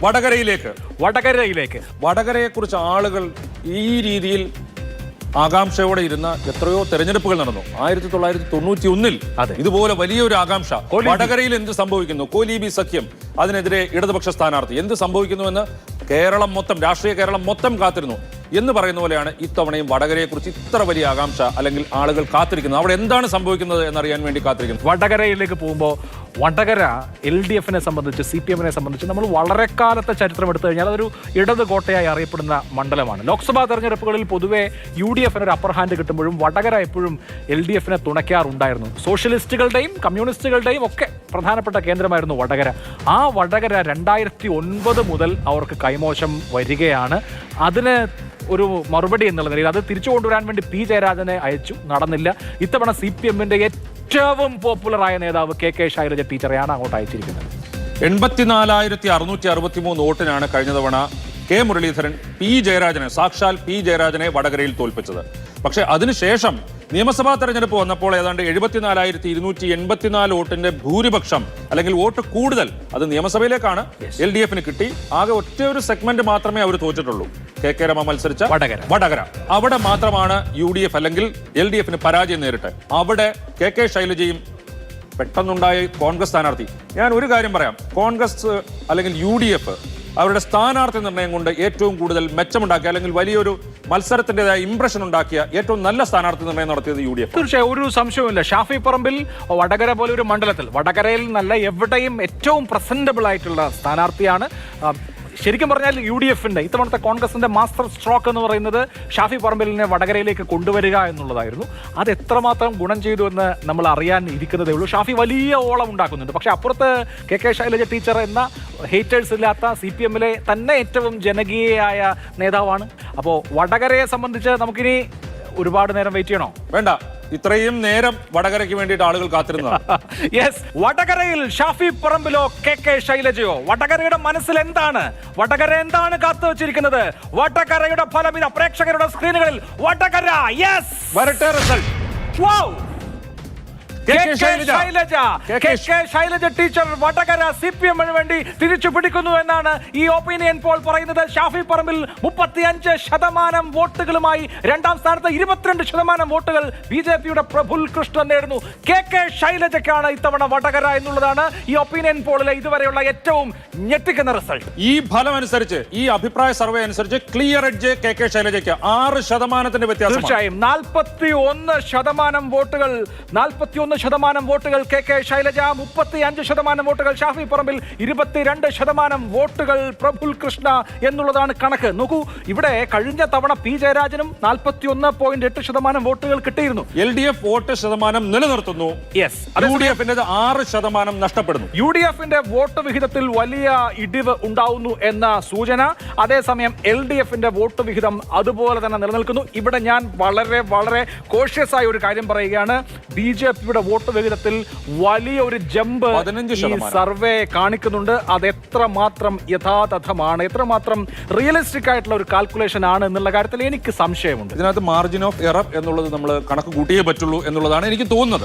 വടകരയിലേക്ക് വടകരയെക്കുറിച്ച് ആളുകൾ ഈ രീതിയിൽ ആകാംക്ഷയോടെ ഇരുന്ന എത്രയോ തെരഞ്ഞെടുപ്പുകൾ നടന്നു. 1991 ഇതുപോലെ വലിയൊരു ആകാംക്ഷ. വടകരയിൽ എന്ത് സംഭവിക്കുന്നു, കോലീബി സഖ്യം, അതിനെതിരെ ഇടതുപക്ഷ സ്ഥാനാർത്ഥി, എന്ത് സംഭവിക്കുന്നുവെന്ന് കേരളം മൊത്തം, രാഷ്ട്രീയ കേരളം മൊത്തം കാത്തിരുന്നു എന്ന് പറയുന്ന പോലെയാണ് ഇത്തവണയും വടകരയെക്കുറിച്ച് ഇത്ര വലിയ ആകാംക്ഷ അല്ലെങ്കിൽ ആളുകൾ കാത്തിരിക്കുന്നത്. അവിടെ എന്താണ് സംഭവിക്കുന്നത് എന്നറിയാൻ വേണ്ടി കാത്തിരിക്കുന്നു. വടകരയിലേക്ക് പോകുമ്പോൾ വടകര LDFനെ സംബന്ധിച്ച്, CPMനെ സംബന്ധിച്ച് നമ്മൾ വളരെ കാലത്തെ ചരിത്രം എടുത്തു കഴിഞ്ഞാൽ അതൊരു ഇടത് കോട്ടയായി അറിയപ്പെടുന്ന മണ്ഡലമാണ്. ലോക്സഭാ തെരഞ്ഞെടുപ്പുകളിൽ പൊതുവെ UDFന് ഒരു അപ്പർ ഹാൻഡ് കിട്ടുമ്പോഴും വടകര എപ്പോഴും LDFനെ തുണയ്ക്കാറുണ്ടായിരുന്നു. സോഷ്യലിസ്റ്റുകളുടെയും കമ്മ്യൂണിസ്റ്റുകളുടെയും ഒക്കെ പ്രധാനപ്പെട്ട കേന്ദ്രമായിരുന്നു വടകര. ആ വടകര 2009 മുതൽ അവർക്ക് കൈമോശം വരികയാണ്. അതിന് ഒരു മറുപടി എന്നുള്ള നിലയിൽ അത് തിരിച്ചു കൊണ്ടുവരാൻ വേണ്ടി P ജയരാജനെ അയച്ചു, നടന്നില്ല. ഇത്തവണ CPMന്റെ ഏറ്റവും പോപ്പുലറായ നേതാവ് KK ശൈലജ ടീച്ചറെയാണ് അങ്ങോട്ട് അയച്ചിരിക്കുന്നത്. 84,663 വോട്ടിനാണ് കഴിഞ്ഞ തവണ K മുരളീധരൻ സാക്ഷാൽ P ജയരാജനെ വടകരയിൽ തോൽപ്പിച്ചത്. പക്ഷെ അതിനുശേഷം നിയമസഭാ തെരഞ്ഞെടുപ്പ് വന്നപ്പോൾ ഏതാണ്ട് 74,284 വോട്ടിന്റെ ഭൂരിപക്ഷം അല്ലെങ്കിൽ വോട്ട് കൂടുതൽ അത് നിയമസഭയിലേക്കാണ് LDFന് കിട്ടി. ആകെ ഒറ്റ ഒരു സെഗ്മെന്റ് മാത്രമേ അവർ തോറ്റിട്ടുള്ളൂ. KK രമ മത്സരിച്ച വടകര. അവിടെ മാത്രമാണ് UDF അല്ലെങ്കിൽ LDFന് പരാജയം നേരിട്ട്. അവിടെ KK ശൈലജയും പെട്ടെന്നുണ്ടായ കോൺഗ്രസ് സ്ഥാനാർത്ഥി. ഞാൻ ഒരു കാര്യം പറയാം, കോൺഗ്രസ് അല്ലെങ്കിൽ UDF അവരുടെ സ്ഥാനാർത്ഥി നിർണയം കൊണ്ട് ഏറ്റവും കൂടുതൽ മെച്ചമുണ്ടാക്കിയ അല്ലെങ്കിൽ വലിയൊരു മത്സരത്തിൻ്റെതായ ഇംപ്രഷൻ ഉണ്ടാക്കിയ ഏറ്റവും നല്ല സ്ഥാനാർത്ഥി നിർണയം നടത്തിയത് UDF. തീർച്ചയായും ഒരു സംശയവുമില്ല. ഷാഫി പറമ്പിൽ വടകര പോലെ ഒരു മണ്ഡലത്തിൽ, വടകരയിൽ നല്ല എവിടെയും ഏറ്റവും പ്രസന്റബിൾ ആയിട്ടുള്ള സ്ഥാനാർത്ഥിയാണ്. ശരിക്കും പറഞ്ഞാൽ UDFന്റെ ഇത്തവണത്തെ കോൺഗ്രസിന്റെ മാസ്റ്റർ സ്ട്രോക്ക് എന്ന് പറയുന്നത് ഷാഫി പറമ്പിലിനെ വടകരയിലേക്ക് കൊണ്ടുവരിക എന്നുള്ളതായിരുന്നു. അത് എത്രമാത്രം ഗുണം ചെയ്തു എന്ന് നമ്മൾ അറിയാൻ ഇരിക്കുന്നതേ ഉള്ളൂ. ഷാഫി വലിയ ഓളം ഉണ്ടാക്കുന്നുണ്ട്. പക്ഷെ അപ്പുറത്ത് KK ശൈലജ ടീച്ചർ എന്ന ഹേറ്റേഴ്സ് ഇല്ലാത്ത CPMലെ തന്നെ ഏറ്റവും ജനകീയയായ നേതാവാണ്. അപ്പോൾ വടകരയെ സംബന്ധിച്ച് നമുക്കിനി ഒരുപാട് നേരം വെയിറ്റ് ചെയ്യണോ? വേണ്ട, ഇത്രയും നേരം വടകരയ്ക്ക് വേണ്ടിയിട്ട് ആളുകൾ കാത്തിരുന്നതാണ്. യെസ്, വടകരയിൽ ഷാഫി പറമ്പിലോ KK ശൈലജയോ? വടകരയുടെ മനസ്സിൽ എന്താണ്? വടകര എന്താണ് കാത്തു വെച്ചിരിക്കുന്നത്? വടകരയുടെ ഫലം ഇതാ പ്രേക്ഷകരുടെ സ്ക്രീനുകളിൽ. വടകര, യെസ്, വരട്ടെ result. Wow! KK Shailaja teacher Vadakara CPMന് വേണ്ടി തിരിച്ചു പിടിക്കുന്നു എന്നാണ് ഈ ഒപ്പീനിയൻ പോൾ പറയുന്നത്. ഷാഫി പറമ്പിൽ 35% വോട്ടുകളുമായി രണ്ടാം സ്ഥാനത്ത്, 22% വോട്ടുകൾ BJPയുടെ പ്രഫുൽ കൃഷ്ണൻ നേടുന്നു. KK ശൈലജയ്ക്കാണ് ഇത്തവണ വടകര എന്നുള്ളതാണ് ഈ ഒപ്പീനിയൻ പോളിലെ ഇതുവരെയുള്ള ഏറ്റവും ഞെട്ടിക്കുന്ന റിസൾട്ട്. ഈ ഫലം അനുസരിച്ച്, ഈ അഭിപ്രായ സർവേ അനുസരിച്ച് ക്ലിയർ എഡ്ജ് KK ശൈലജയ്ക്ക് 6% വ്യത്യാസം. തീർച്ചയായും 41% വോട്ടുകൾ, 41% വോട്ടുകൾ KK ശൈലജ, 35% വോട്ടുകൾ ഷാഫി പറമ്പിൽ, 22% വോട്ടുകൾ പ്രഫുൽ കൃഷ്ണ എന്നുള്ളതാണ് കണക്ക്. നോക്കൂ, ഇവിടെ കഴിഞ്ഞ തവണ P ജയരാജനും 41.8% വോട്ടുകൾ കിട്ടിയിരുന്നു. LDF വോട്ട് ശതമാനം നിലനിർത്തുന്നു. UDFന്റെ 6% നഷ്ടപ്പെടുന്നു. UDFന്റെ വോട്ട് വിഹിതത്തിൽ വലിയ ഇടിവ് ഉണ്ടാവുന്നു എന്ന സൂചന. അതേസമയം LDFന്റെ വോട്ട് വിഹിതം അതുപോലെ തന്നെ നിലനിൽക്കുന്നു. ഇവിടെ ഞാൻ വളരെ വളരെ കോഷ്യസ് ആയ ഒരു കാര്യം പറയുകയാണ്. BJPയുടെ വോട്ട് വിഹിതത്തിൽ വലിയൊരു ജമ്പ് ഈ സർവേ കാണിക്കുന്നുണ്ട്. അത് എത്രമാത്രം യഥാതഥമാണ്, എത്രമാത്രം റിയലിസ്റ്റിക് ആയിട്ടുള്ള ഒരു കാൽക്കുലേഷൻ ആണ് എന്നുള്ള കാര്യത്തിൽ എനിക്ക് സംശയമുണ്ട്. ഇതിനകത്ത് മാർജിൻ ഓഫ് എറർ എന്നുള്ളത് നമ്മൾ കണക്ക് കൂട്ടിയേ പറ്റുള്ളൂ എന്നുള്ളതാണ് എനിക്ക് തോന്നുന്നത്.